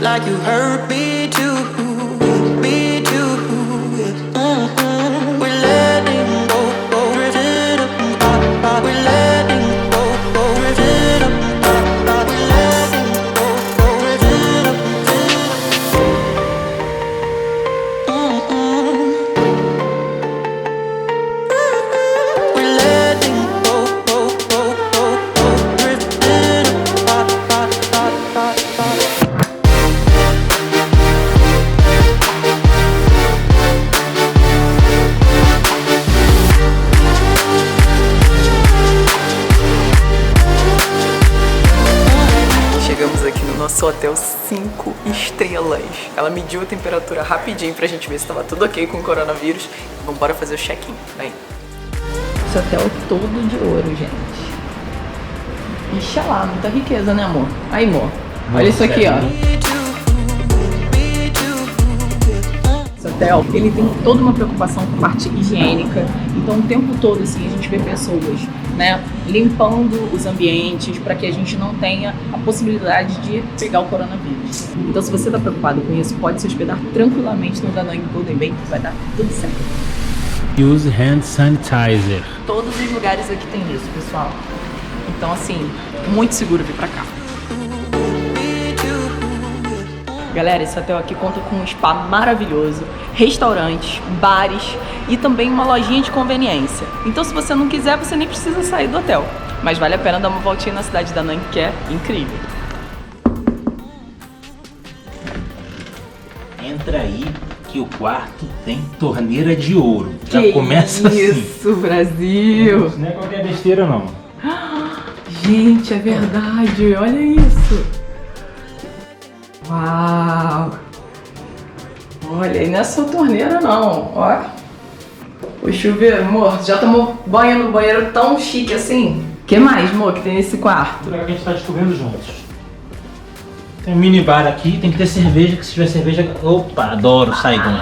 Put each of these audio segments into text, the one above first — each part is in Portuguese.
like you hurt me too, me too. We're letting go, drifting apart. We're letting go, drifting apart. We're letting go, drifting apart. We're letting go, drifting apart. Chegamos aqui no nosso hotel 5 estrelas. Ela mediu a temperatura rapidinho pra gente ver se tava tudo ok com o coronavírus. Vamos embora fazer o check-in, vem. Esse hotel é todo de ouro, gente. Ixalá, muita riqueza, né, amor? Aí, amor. Olha isso aqui, ó. Esse hotel, ele tem toda uma preocupação com a parte higiênica. Então, o tempo todo, assim, a gente vê pessoas, né, limpando os ambientes para que a gente não tenha a possibilidade de pegar o coronavírus. Então, se você tá preocupado com isso, pode se hospedar tranquilamente no Da Nang Golden Bay, que vai dar tudo certo. Use hand sanitizer. Todos os lugares aqui tem isso, pessoal. Então, assim, muito seguro vir pra cá. Galera, esse hotel aqui conta com um spa maravilhoso, restaurantes, bares e também uma lojinha de conveniência. Então, se você não quiser, você nem precisa sair do hotel. Mas vale a pena dar uma voltinha na cidade da Nang, que é incrível. Entra aí que o quarto tem torneira de ouro. Já Que começa assim. isso, Brasil! Isso não é qualquer besteira, não. Gente, é verdade, olha isso! Uau! Olha, e não é só torneira não, ó. O chuveiro, amor, já tomou banho no banheiro tão chique assim? O que mais, amor, que tem nesse quarto? É o que a gente tá descobrindo juntos. Tem um minibar aqui, tem que ter cerveja, que se tiver cerveja... Opa, adoro Saigon.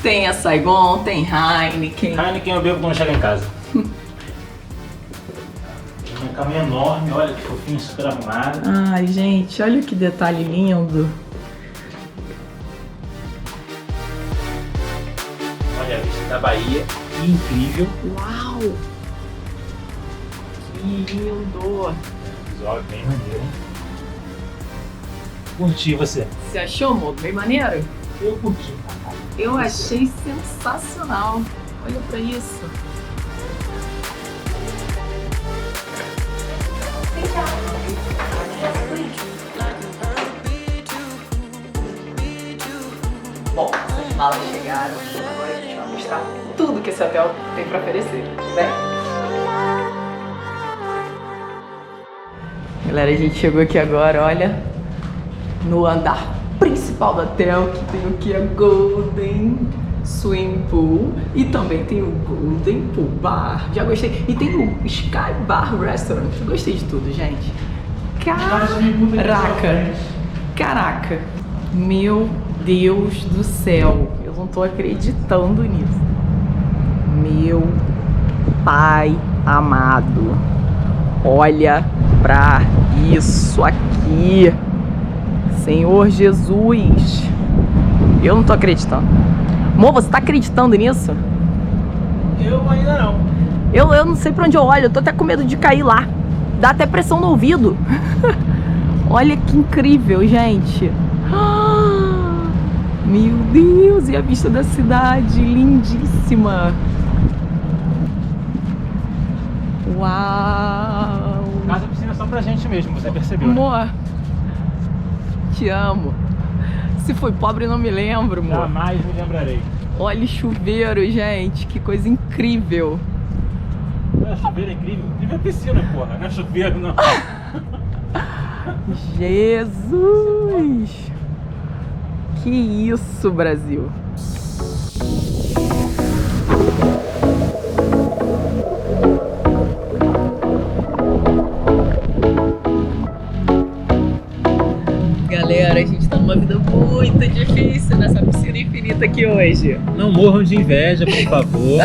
Tem a Saigon, tem Heineken. Heineken eu bebo quando chega em casa. Minha cama é enorme, olha que fofinho, super arrumado. Ai, gente, olha que detalhe lindo. Olha a vista da Bahia, que incrível. Uau! Que lindo! Visual bem maneiro, hein? Curti você. Você achou, amor, bem maneiro? Eu curti. Eu achei sensacional. Olha pra isso. Bom, essas malas chegaram. Agora a gente vai mostrar tudo que esse hotel tem pra oferecer. Vem! Galera, a gente chegou aqui agora, olha, no andar principal do hotel, que tem o que? A Golden Swimming Pool e também tem o Golden Pool Bar. Já gostei. E tem o Sky Bar Restaurant. Eu gostei de tudo, gente. Caraca! Caraca! Meu Deus do céu! Eu não tô acreditando nisso. Meu pai amado. Olha pra isso aqui. Senhor Jesus. Eu não tô acreditando. Amor, você tá acreditando nisso? Eu ainda não. Eu não sei pra onde eu olho. Eu tô até com medo de cair lá. Dá até pressão no ouvido. Olha que incrível, gente. Meu Deus, e a vista da cidade, lindíssima. Uau. Casa piscina só pra gente mesmo, você percebeu, né? Amor, te amo. Se fui pobre, não me lembro, amor. Jamais me lembrarei. Olha o chuveiro, gente. Que coisa incrível. Olha, chuveiro é incrível. Incrível é piscina, porra. Não é chuveiro, não. Jesus. Que isso, Brasil. Galera, a gente tá numa vida muito difícil nessa piscina infinita aqui hoje. Não morram de inveja, por favor.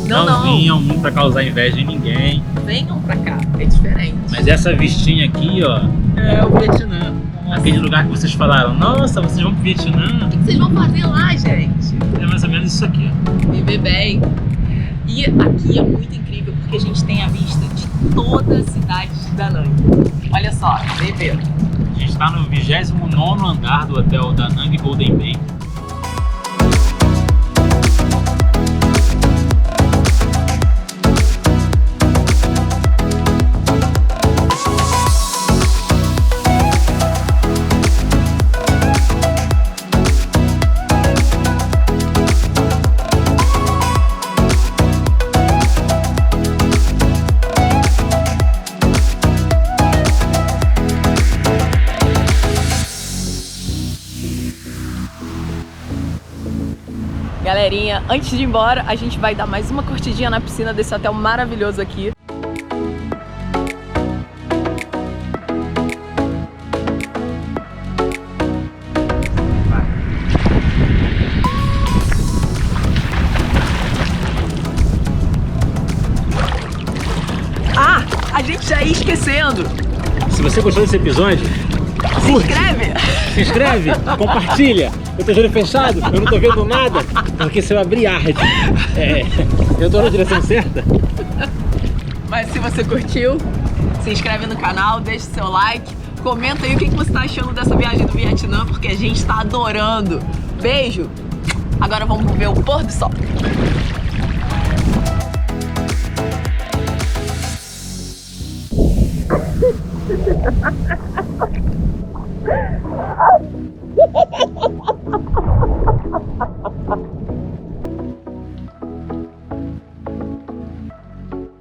Não. Vinham pra causar inveja em ninguém. Venham pra cá, é diferente. Mas essa vistinha aqui, ó, é o Vietnã. Aquele lugar que vocês falaram, nossa, vocês vão pro Vietnã. O que vocês vão fazer lá, gente? É mais ou menos isso aqui, ó. Viver bem. E aqui é muito incrível porque a gente tem a vista de toda a cidade de Da Nang. Olha só, vem ver. A gente tá no 29º andar do hotel Da Nang Golden Bay. Galerinha, antes de ir embora, a gente vai dar mais uma curtidinha na piscina desse hotel maravilhoso aqui. Ah, a gente já ia esquecendo. Se você gostou desse episódio, Se inscreve! se inscreve, compartilha. Eu tô de olho fechado, eu não tô vendo nada, porque se eu abrir arde. Eu tô na direção certa? Mas se você curtiu, se inscreve no canal, deixa seu like, comenta aí o que você tá achando dessa viagem do Vietnã, porque a gente tá adorando. Beijo! Agora vamos ver o pôr do sol.